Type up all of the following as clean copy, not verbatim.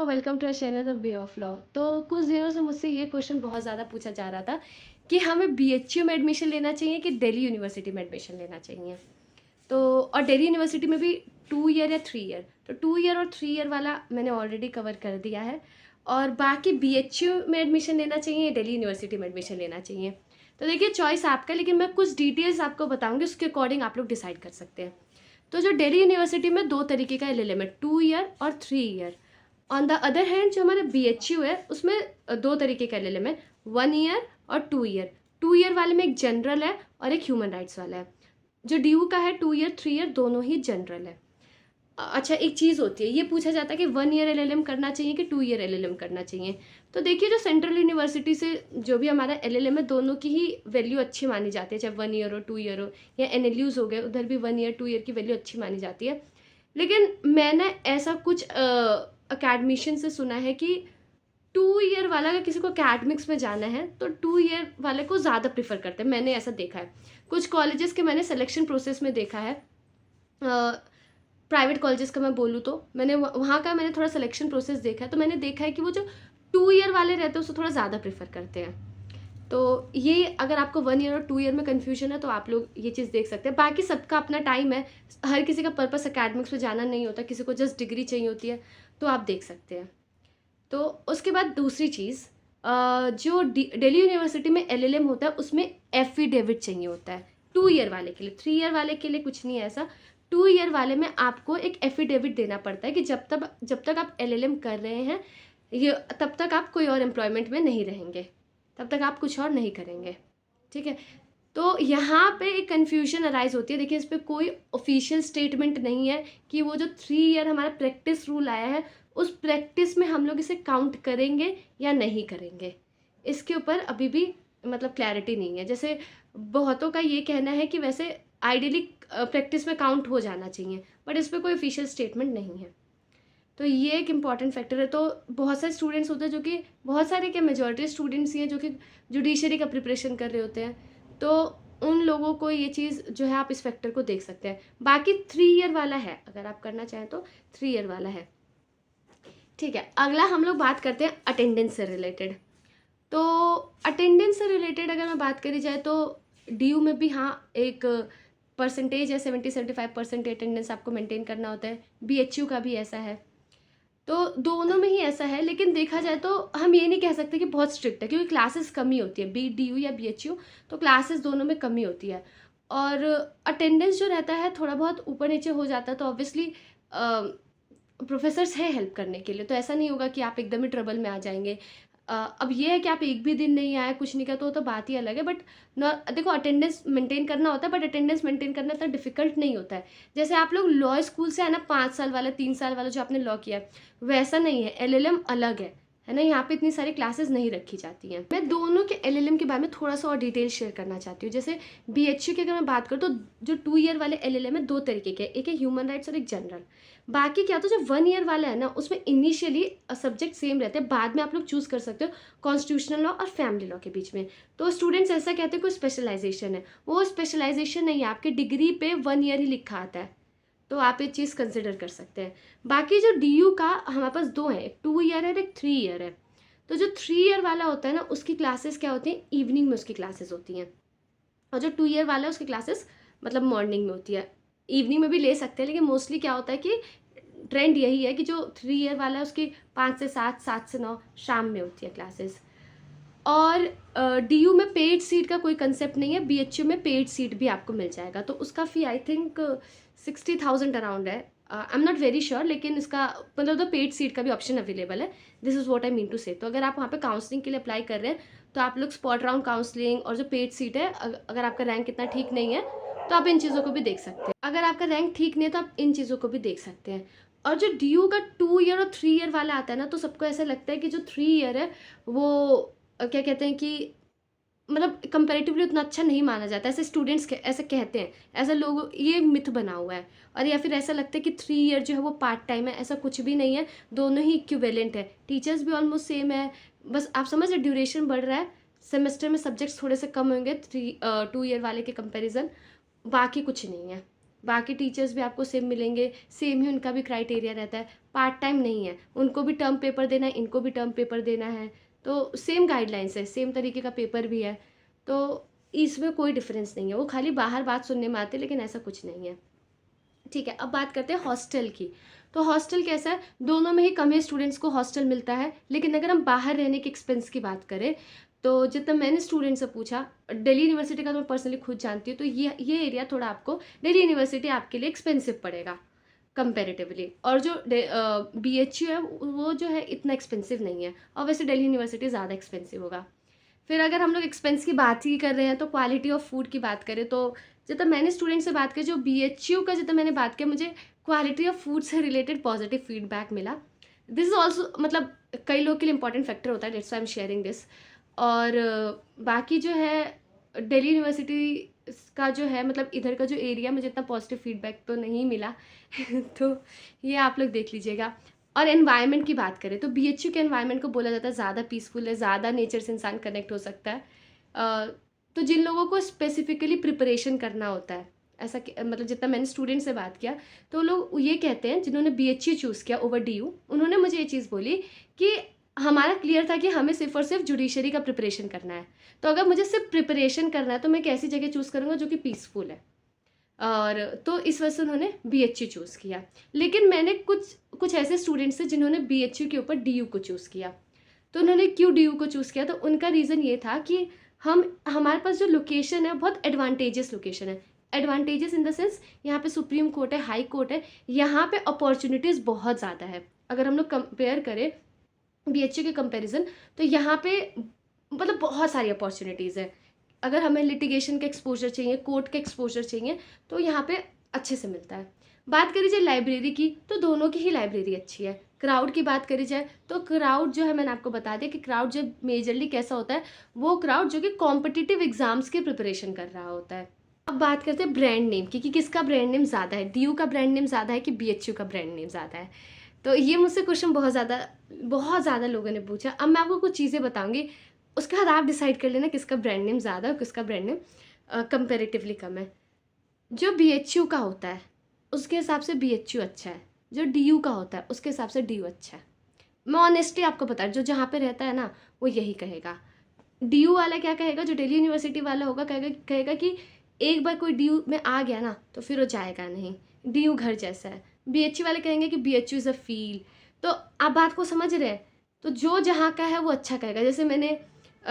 Welcome to channel the way of law. तो कुछ दिनों से मुझसे ये क्वेश्चन बहुत ज़्यादा पूछा जा रहा था कि हमें बीएचयू में एडमिशन लेना चाहिए कि दिल्ली यूनिवर्सिटी में एडमिशन लेना चाहिए। तो और दिल्ली यूनिवर्सिटी में भी 2 ईयर या 3 ईयर, तो 2 ईयर और 3 ईयर वाला मैंने ऑलरेडी कवर कर दिया है। और बाकी बीएचयू में एडमिशन लेना चाहिए या दिल्ली यूनिवर्सिटी में एडमिशन लेना चाहिए, तो देखिए चॉइस आपका, लेकिन मैं कुछ डिटेल्स आपको बताऊंगी, उसके अकॉर्डिंग आप लोग डिसाइड कर सकते हैं। तो जो दिल्ली यूनिवर्सिटी में दो तरीके का एलएलएम है, 2 ईयर और 3 year. On the other hand जो हमारे बीएचयू है उसमें दो तरीके का एलएलएम है, 1 ईयर और 2 ईयर। 2 ईयर वाले में एक जनरल है और एक ह्यूमन राइट्स वाला है। जो ड्यू का है 2 ईयर 3 ईयर दोनों ही जनरल है। अच्छा, एक चीज़ होती है, ये पूछा जाता है कि 1 ईयर एलएलएम करना चाहिए कि 2 ईयर एलएलएम करना चाहिए। तो देखिए, जो सेंट्रल यूनिवर्सिटी से जो भी हमारा एलएलएम है, दोनों की ही वैल्यू अच्छी मानी जाती है, चाहे 1 ईयर हो 2 ईयर हो, या एनएलयूज हो गए, उधर भी 1 ईयर 2 ईयर की वैल्यू अच्छी मानी जाती है। लेकिन मैंने ऐसा कुछ अकेडमिशियन से सुना है कि 2 ईयर वाला, अगर किसी को अकेडमिक्स में जाना है तो 2 ईयर वाले को ज़्यादा प्रेफर करते हैं। मैंने ऐसा देखा है कुछ कॉलेजेस के, मैंने सिलेक्शन प्रोसेस में देखा है। प्राइवेट कॉलेजेस का मैं बोलूँ तो मैंने वहाँ का मैंने थोड़ा सिलेक्शन प्रोसेस देखा है, तो मैंने देखा है कि वो जो 2 ईयर वाले रहते हैं उसको थोड़ा ज़्यादा प्रेफर करते हैं। तो ये, अगर आपको 1 ईयर और 2 ईयर में कन्फ्यूजन है तो आप लोग ये चीज़ देख सकते हैं। बाकी सबका अपना टाइम है, हर किसी का पर्पस एकेडमिक्स में जाना नहीं होता, किसी को जस्ट डिग्री चाहिए होती है, तो आप देख सकते हैं। तो उसके बाद दूसरी चीज़, जो दिल्ली यूनिवर्सिटी में एलएलएम होता है उसमें एफिडेविट चाहिए होता है 2 ईयर वाले के लिए। 3 ईयर वाले के लिए कुछ नहीं है ऐसा। 2 ईयर वाले में आपको एक एफिडेविट देना पड़ता है कि जब तक आप एलएलएम कर रहे हैं, ये तब तक आप कोई और एम्प्लॉयमेंट में नहीं रहेंगे, तब तक आप कुछ और नहीं करेंगे। ठीक है। तो यहाँ पे एक कन्फ्यूजन अराइज होती है। देखिए, इस पर कोई ऑफिशियल स्टेटमेंट नहीं है कि वो जो 3 ईयर हमारा प्रैक्टिस रूल आया है, उस प्रैक्टिस में हम लोग इसे काउंट करेंगे या नहीं करेंगे, इसके ऊपर अभी भी मतलब क्लैरिटी नहीं है। जैसे बहुतों का ये कहना है कि वैसे आइडियली प्रैक्टिस में काउंट हो जाना चाहिए, बट इस पर कोई ऑफिशियल स्टेटमेंट नहीं है। तो ये एक इम्पॉर्टेंट फैक्टर है। तो बहुत सारे स्टूडेंट्स होते हैं जो कि, बहुत सारे क्या, मेजॉरिटी स्टूडेंट्स ही हैं जो कि जुडिशरी का प्रिपरेशन कर रहे होते हैं, तो उन लोगों को ये चीज़ जो है, आप इस फैक्टर को देख सकते हैं। बाकी 3 ईयर वाला है, अगर आप करना चाहें तो 3 ईयर वाला है। ठीक है, अगला हम लोग बात करते हैं अटेंडेंस से रिलेटेड। तो अटेंडेंस से रिलेटेड अगर मैं बात करी जाए तो डीयू में भी हाँ एक परसेंटेज है, 70-75% अटेंडेंस आपको मेंटेन करना होता है। बीएचयू का भी ऐसा है, तो दोनों में ही ऐसा है। लेकिन देखा जाए तो हम ये नहीं कह सकते कि बहुत स्ट्रिक्ट है, क्योंकि क्लासेस कमी होती है, बी डी यू या बी एच यू, तो क्लासेस दोनों में कमी होती है। और अटेंडेंस जो रहता है थोड़ा बहुत ऊपर नीचे हो जाता है, तो ऑब्वियसली प्रोफेसर्स है हेल्प करने के लिए, तो ऐसा नहीं होगा कि आप एकदम ही ट्रबल में आ जाएंगे। अब ये है कि आप एक भी दिन नहीं आए, कुछ नहीं किया, तो बात ही अलग है। बट न, देखो, अटेंडेंस मेंटेन करना होता है, बट अटेंडेंस मेंटेन करना इतना डिफिकल्ट नहीं होता है। जैसे आप लोग लॉ स्कूल से है ना, 5 साल वाला 3 साल वाला जो आपने लॉ किया है, वैसा नहीं है। एलएलएम अलग है ना, यहाँ पे इतनी सारी क्लासेस नहीं रखी जाती हैं। मैं दोनों के एलएलएम के बारे में थोड़ा सा और डिटेल शेयर करना चाहती हूँ। जैसे बीएचयू की अगर मैं बात करूँ तो जो 2 ईयर वाले एलएलएम है, दो तरीके के, एक है ह्यूमन राइट्स और एक जनरल। बाकी क्या, तो जो 1 ईयर वाला है ना, उसमें इनिशियली सब्जेक्ट सेम रहते हैं, बाद में आप लोग चूज कर सकते हो कॉन्स्टिट्यूशनल लॉ और फैमिली लॉ के बीच में। तो स्टूडेंट्स ऐसा कहते हैं कोई स्पेशलाइजेशन है, वो स्पेशलाइजेशन नहीं है, आपके डिग्री पे 1 ईयर ही लिखा आता है, तो आप ये चीज़ कंसिडर कर सकते हैं। बाकी जो डीयू का हमारे पास दो है, एक 2 ईयर है एक 3 ईयर है। तो जो 3 ईयर वाला होता है ना, उसकी क्लासेस क्या होती हैं, इवनिंग में उसकी क्लासेस होती हैं। और जो 2 ईयर वाला है उसकी क्लासेस मतलब मॉर्निंग में होती है। इवनिंग में भी ले सकते हैं, लेकिन मोस्टली क्या होता है कि ट्रेंड यही है कि जो 3 ईयर वाला है उसकी 5 से 7, 7 से 9 शाम में होती है क्लासेस। और डीयू में पेड सीट का कोई कंसेप्ट नहीं है, बीएचयू में पेड सीट भी आपको मिल जाएगा, तो उसका फ़ी आई थिंक 60,000 अराउंड है। I am not very sure, लेकिन इसका मतलब तो पेड सीट का भी ऑप्शन अवेलेबल है। This is what I mean to say. तो अगर आप वहाँ पे काउंसलिंग के लिए अप्लाई कर रहे हैं, तो आप लोग स्पॉट राउंड काउंसलिंग और जो पेड सीट है, अगर आपका रैंक इतना ठीक नहीं है तो आप इन चीज़ों को भी देख सकते हैं। अगर आपका रैंक ठीक नहीं है तो आप इन चीज़ों को भी देख सकते हैं। और जो डीयू का 2 ईयर और 3 ईयर वाला आता है ना, तो सबको ऐसा लगता है कि जो 3 ईयर है वो क्या कहते हैं कि मतलब कंपैरेटिवली उतना अच्छा नहीं माना जाता, ऐसे स्टूडेंट्स ऐसे कहते हैं, ऐसा लोग, ये मिथ बना हुआ है। और या फिर ऐसा लगता है कि 3 ईयर जो है वो पार्ट टाइम है, ऐसा कुछ भी नहीं है, दोनों ही इक्विवेलेंट है। टीचर्स भी ऑलमोस्ट सेम है, बस आप समझ रहे, ड्यूरेशन बढ़ रहा है, सेमेस्टर में सब्जेक्ट्स थोड़े से कम होंगे 2 ईयर वाले के कंपेरिजन, बाकी कुछ नहीं है। बाकी टीचर्स भी आपको सेम मिलेंगे, सेम ही उनका भी क्राइटेरिया रहता है, पार्ट टाइम नहीं है, उनको भी टर्म पेपर देना है, इनको भी टर्म पेपर देना है, तो सेम गाइडलाइंस है, सेम तरीके का पेपर भी है, तो इसमें कोई डिफरेंस नहीं है। वो खाली बाहर बात सुनने में आते हैं, लेकिन ऐसा कुछ नहीं है। ठीक है, अब बात करते हैं हॉस्टल की। तो हॉस्टल कैसा है, दोनों में ही कम ही स्टूडेंट्स को हॉस्टल मिलता है, लेकिन अगर हम बाहर रहने के एक्सपेंस की बात करें, तो जितना मैंने स्टूडेंट से पूछा, दिल्ली यूनिवर्सिटी का तो मैं पर्सनली खुद जानती हूँ, तो ये एरिया थोड़ा आपको, दिल्ली यूनिवर्सिटी आपके लिए एक्सपेंसिव पड़ेगा कंपेरेटिवली, और जो BHU है वो जो है इतना एक्सपेंसिव नहीं है, और वैसे दिल्ली यूनिवर्सिटी ज़्यादा एक्सपेंसिव होगा। फिर अगर हम लोग एक्सपेंस की बात ही कर रहे हैं, तो क्वालिटी ऑफ फूड की बात करें, तो जितना मैंने स्टूडेंट से बात की, जो BHU का जितना मैंने बात किया, मुझे क्वालिटी ऑफ फूड से रिलेटेड पॉजिटिव फीडबैक मिला। दिस इज़ ऑल्सो, मतलब कई लोग के लिए इंपॉर्टेंट फैक्टर होता है, that's I am sharing this. और बाकी जो है दिल्ली यूनिवर्सिटी का जो है, मतलब इधर का जो एरिया, मुझे इतना पॉजिटिव फीडबैक तो नहीं मिला तो ये आप लोग देख लीजिएगा। और एनवायरनमेंट की बात करें, तो BHU के एनवायरनमेंट को बोला जाता है ज़्यादा पीसफुल है, ज़्यादा नेचर से इंसान कनेक्ट हो सकता है। तो जिन लोगों को स्पेसिफिकली प्रिपरेशन करना होता है, ऐसा मतलब जितना मैंने स्टूडेंट से बात किया, तो लोग ये कहते हैं, जिन्होंने BHU चूज़ किया ओवर DU, उन्होंने मुझे ये चीज़ बोली कि हमारा क्लियर था कि हमें सिर्फ और सिर्फ जुडिशरी का प्रिपरेशन करना है, तो अगर मुझे सिर्फ प्रिपरेशन करना है, तो मैं एक ऐसी जगह चूज़ करूँगा जो कि पीसफुल है। और तो इस वजह से उन्होंने BHU चूज़ किया। लेकिन मैंने कुछ ऐसे स्टूडेंट्स थे जिन्होंने BHU के ऊपर DU को चूज़ किया। तो उन्होंने क्यों DU को चूज़ किया, तो उनका रीज़न ये था कि हमारे पास जो लोकेशन है बहुत एडवांटेजियस लोकेशन है। एडवांटेजेस इन द सेंस, यहाँ पे सुप्रीम कोर्ट है, हाई कोर्ट है, यहाँ पे अपॉर्चुनिटीज़ बहुत ज़्यादा है। अगर हम लोग कंपेयर करें BHU के कंपैरिजन, तो यहाँ पे मतलब बहुत सारी अपॉर्चुनिटीज़ है। अगर हमें लिटिगेशन का एक्सपोजर चाहिए, कोर्ट का एक्सपोजर चाहिए, तो यहाँ पे अच्छे से मिलता है। बात करी जाए लाइब्रेरी की, तो दोनों की ही लाइब्रेरी अच्छी है। क्राउड की बात करी जाए, तो क्राउड जो है, मैंने आपको बता दिया कि क्राउड जो मेजरली कैसा होता है, वो क्राउड जो कि कॉम्पिटिटिव एग्जाम्स की प्रिपरेशन कर रहा होता है। अब बात करते हैं ब्रांड नेम की, कि किसका ब्रांड नेम ज़्यादा है, DU का ब्रांड नेम ज़्यादा है कि BHU का ब्रांड नेम ज़्यादा है। तो ये मुझसे क्वेश्चन बहुत ज़्यादा लोगों ने पूछा। अब मैं आपको कुछ चीज़ें बताऊंगी, उसके बाद आप डिसाइड कर लेना किसका ब्रांड नेम ज़्यादा है और किसका ब्रांड नेम कंपेरेटिवली कम है। जो BHU का होता है, उसके हिसाब से BHU अच्छा है। जो DU का होता है, उसके हिसाब से DU अच्छा है। मैं ऑनेस्टली आपको बता, जो जहाँ पे रहता है ना, वो यही कहेगा। DU वाला क्या कहेगा, जो दिल्ली यूनिवर्सिटी वाला होगा, कहेगा कि एक बार कोई DU में आ गया ना, तो फिर वो जाएगा नहीं, DU घर जैसा है। BHU वाले कहेंगे कि BHU इज़ अ फील। तो आप बात को समझ रहे हैं, तो जो जहाँ का है वो अच्छा कहेगा। जैसे मैंने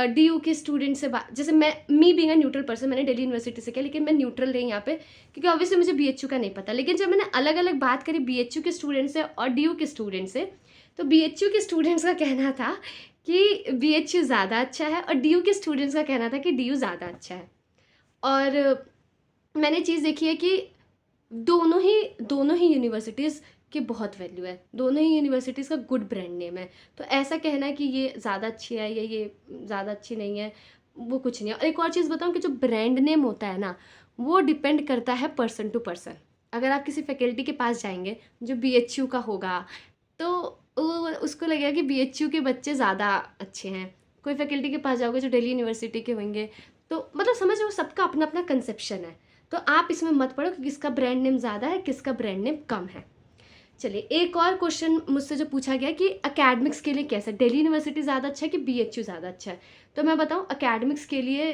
DU के स्टूडेंट से बात, जैसे me being a neutral person, मैंने दिल्ली यूनिवर्सिटी से किया, लेकिन मैं न्यूट्रल रही यहाँ पे, क्योंकि ऑब्वियसली मुझे BHU का नहीं पता। लेकिन जब मैंने अलग अलग बात करी BHU के स्टूडेंट से और DU के स्टूडेंट से, तो BHU के स्टूडेंट्स का कहना था कि BHU ज़्यादा अच्छा है, और DU के स्टूडेंट्स का कहना था कि DU ज़्यादा अच्छा है। और मैंने चीज़ देखी है कि दोनों ही यूनिवर्सिटीज़ की बहुत वैल्यू है, दोनों ही यूनिवर्सिटीज़ का गुड ब्रांड नेम है। तो ऐसा कहना है कि ये ज़्यादा अच्छी है या ये ज़्यादा अच्छी नहीं है, वो कुछ नहीं है। और एक और चीज़ बताऊँ, कि जो ब्रांड नेम होता है ना, वो डिपेंड करता है पर्सन टू पर्सन। अगर आप किसी फैकल्टी के पास जाएंगे जो BHU का होगा, तो वो उसको लगेगा कि BHU के बच्चे ज़्यादा अच्छे हैं। कोई फैकल्टी के पास जाओगे जो दिल्ली यूनिवर्सिटी के होंगे, तो मतलब समझ लो, सबका अपना अपना कंसेप्शन है। तो आप इसमें मत पड़ो कि किसका ब्रांड नेम ज़्यादा है, किसका ब्रांड नेम कम है। चलिए, एक और क्वेश्चन मुझसे जो पूछा गया कि एकेडमिक्स के लिए कैसा है, दिल्ली यूनिवर्सिटी ज़्यादा अच्छा है कि BHU ज़्यादा अच्छा है। तो मैं बताऊँ, एकेडमिक्स के लिए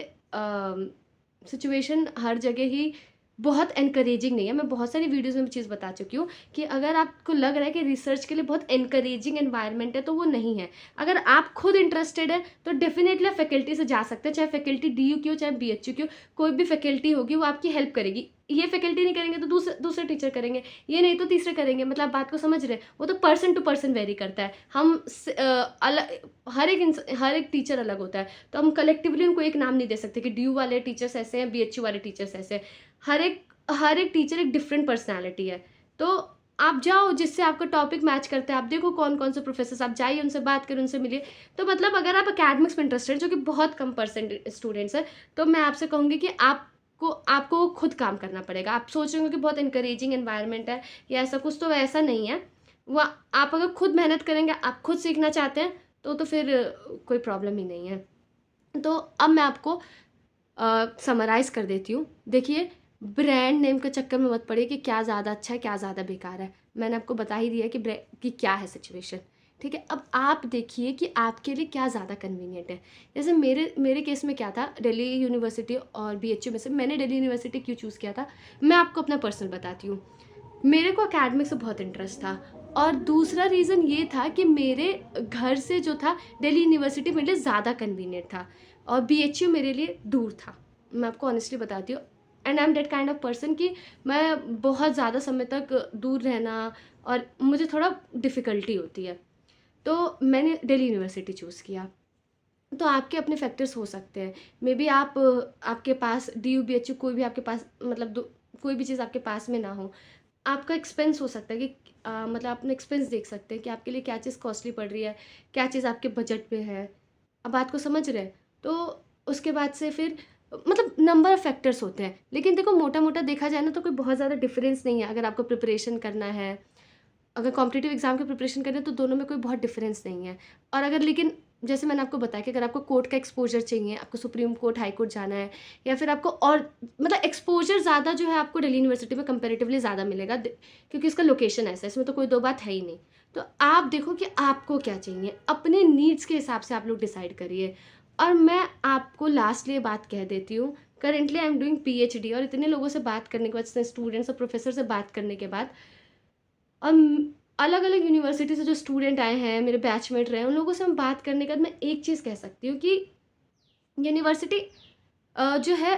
सिचुएशन हर जगह ही बहुत एनकरेजिंग नहीं है। मैं बहुत सारी वीडियोज़ में चीज़ बता चुकी हूँ कि अगर आपको लग रहा है कि रिसर्च के लिए बहुत एनकरेजिंग एनवायरनमेंट है, तो वो नहीं है। अगर आप खुद इंटरेस्टेड है, तो डेफिनेटली आप फैकल्टी से जा सकते हैं, चाहे फैकल्टी DU की हो, चाहे BHU की हो। कोई भी फैकल्टी होगी, वो आपकी हेल्प करेगी। ये फैकल्टी नहीं करेंगे तो दूसरे टीचर करेंगे, ये नहीं तो तीसरे करेंगे। मतलब आप बात को समझ रहे हैं, वो तो पर्सन टू पर्सन वेरी करता है। अलग, हर एक टीचर अलग होता है, तो हम कलेक्टिवली उनको एक नाम नहीं दे सकते कि DU वाले टीचर्स ऐसे हैं, BHU वाले टीचर्स ऐसे हैं। हर एक टीचर एक डिफरेंट पर्सनैलिटी है। तो आप जाओ, जिससे आपका टॉपिक मैच करता है, आप देखो कौन कौन से प्रोफेसर, आप जाइए, उनसे बात करें, उनसे मिलिए। तो मतलब अगर आप अकेडमिक्स में इंटरेस्टेड, जो कि बहुत कम परसेंट स्टूडेंट्स हैं, तो मैं आपसे कहूँगी कि आपको खुद काम करना पड़ेगा। आप सोच रहे हो कि बहुत इंकरेजिंग एनवायरनमेंट है या ऐसा कुछ, तो ऐसा नहीं है। वह आप अगर खुद मेहनत करेंगे, आप खुद सीखना चाहते हैं, तो फिर कोई प्रॉब्लम ही नहीं है। तो अब मैं आपको समराइज़ कर देती हूँ। देखिए, ब्रांड नेम के चक्कर में मत पड़िए कि क्या ज़्यादा अच्छा है, क्या ज़्यादा बेकार है। मैंने आपको बता ही दिया है कि क्या है सिचुएशन, ठीक है? अब आप देखिए कि आपके लिए क्या ज़्यादा कन्वीनिएंट है। जैसे मेरे मेरे केस में क्या था, दिल्ली यूनिवर्सिटी और बीएचयू में से मैंने दिल्ली यूनिवर्सिटी क्यों चूज़ किया था, मैं आपको अपना पर्सनल बताती हूँ। मेरे को एकेडमिक से बहुत इंटरेस्ट था और दूसरा रीज़न ये था कि मेरे घर से जो था दिल्ली यूनिवर्सिटी मेरे लिए ज़्यादा कन्वीनिएंट था और बीएचयू मेरे लिए दूर था। मैं आपको ऑनेस्टली बताती हूँ, and I am that kind of person कि मैं बहुत ज़्यादा समय तक दूर रहना और मुझे थोड़ा डिफ़िकल्टी होती है। तो मैंने दिल्ली यूनिवर्सिटी चूज़ किया। तो आपके अपने फैक्टर्स हो सकते हैं। मे बी आपके पास डीयू, बीएचयू कोई भी आपके पास मतलब कोई भी चीज़ आपके पास में ना हो। आपका एक्सपेंस हो सकता है कि मतलब अपने एक्सपेंस देख सकते हैं कि आपके लिए क्या चीज़ कॉस्टली पड़ रही है, क्या चीज़ आपके बजट पे है। अब बात को समझ रहे हैं? तो उसके बाद से फिर मतलब नंबर ऑफ़ फैक्टर्स होते हैं। लेकिन देखो मोटा-मोटा देखा जाए ना तो कोई बहुत ज़्यादा डिफ़रेंस नहीं है अगर आपको प्रिपरेशन करना है। अगर कॉम्पिटिटिव एग्ज़ाम की प्रिपरेशन कर रहे हैं तो दोनों में कोई बहुत डिफ़रेंस नहीं है। और अगर लेकिन जैसे मैंने आपको बताया कि अगर आपको कोर्ट का एक्सपोज़र चाहिए, आपको सुप्रीम कोर्ट, हाई कोर्ट जाना है या फिर आपको और मतलब एक्सपोज़र ज़्यादा जो है आपको दिल्ली यूनिवर्सिटी में कंपैरेटिवली ज़्यादा मिलेगा क्योंकि उसका लोकेशन ऐसा है, इसमें तो कोई दो बात है ही नहीं। तो आप देखो कि आपको क्या चाहिए, अपने नीड्स के हिसाब से आप लोग डिसाइड करिए। और मैं आपको लास्टली ये बात कह देती हूँ, currently I am doing PhD और इतने लोगों से बात करने के बाद, स्टूडेंट्स और प्रोफ़ेसर से बात करने के बाद अलग अलग यूनिवर्सिटी से जो स्टूडेंट आए हैं, मेरे बैचमेट रहे हैं, उन लोगों से हम बात करने के बाद मैं एक चीज़ कह सकती हूँ कि यूनिवर्सिटी जो है,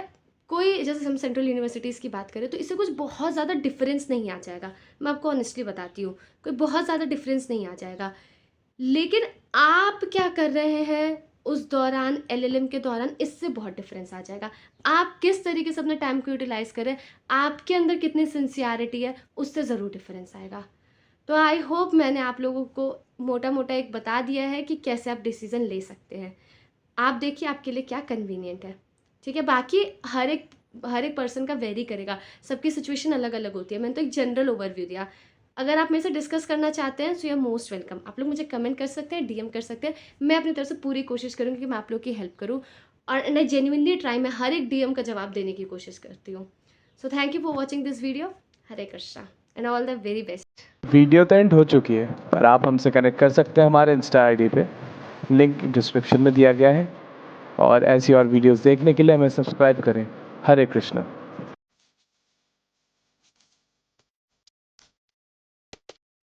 कोई जैसे हम सेंट्रल यूनिवर्सिटीज़ की बात करें तो इससे कुछ बहुत ज़्यादा डिफरेंस नहीं आ जाएगा। मैं आपको ऑनेस्टली बताती हूँ, कोई बहुत ज़्यादा डिफरेंस नहीं आ जाएगा। लेकिन आप क्या कर रहे हैं उस दौरान, एलएलएम के दौरान, इससे बहुत डिफरेंस आ जाएगा। आप किस तरीके से अपने टाइम को यूटिलाइज़ करें, आपके अंदर कितनी सिंसियरिटी है, उससे ज़रूर डिफरेंस आएगा। तो आई होप मैंने आप लोगों को मोटा-मोटा एक बता दिया है कि कैसे आप डिसीज़न ले सकते हैं। आप देखिए आपके लिए क्या कन्वीनिएंट है, ठीक है? बाकी हर एक पर्सन का वेरी करेगा, सबकी सिचुएशन अलग-अलग होती है। मैंने तो एक जनरल ओवरव्यू दिया। अगर आप मेरे से डिस्कस करना चाहते हैं so you are most welcome. आप लोग मुझे कमेंट कर सकते हैं, डीएम कर सकते हैं। मैं अपनी तरफ से पूरी कोशिश करूँगी कि मैं आप लोग की हेल्प करूँ और एंड आई जेन्युइनली ट्राई, मैं हर एक डीएम का जवाब देने की कोशिश करती हूँ। So thank you for watching this video. Hare Krishna and all the very best. Video तो एंड हो चुकी है, पर आप हमसे कनेक्ट कर सकते हैं हमारे इंस्टा आईडी पे, लिंक डिस्क्रिप्शन में दिया गया है। और ऐसी और वीडियोस देखने के लिए हमें सब्सक्राइब करें। हरे कृष्णा।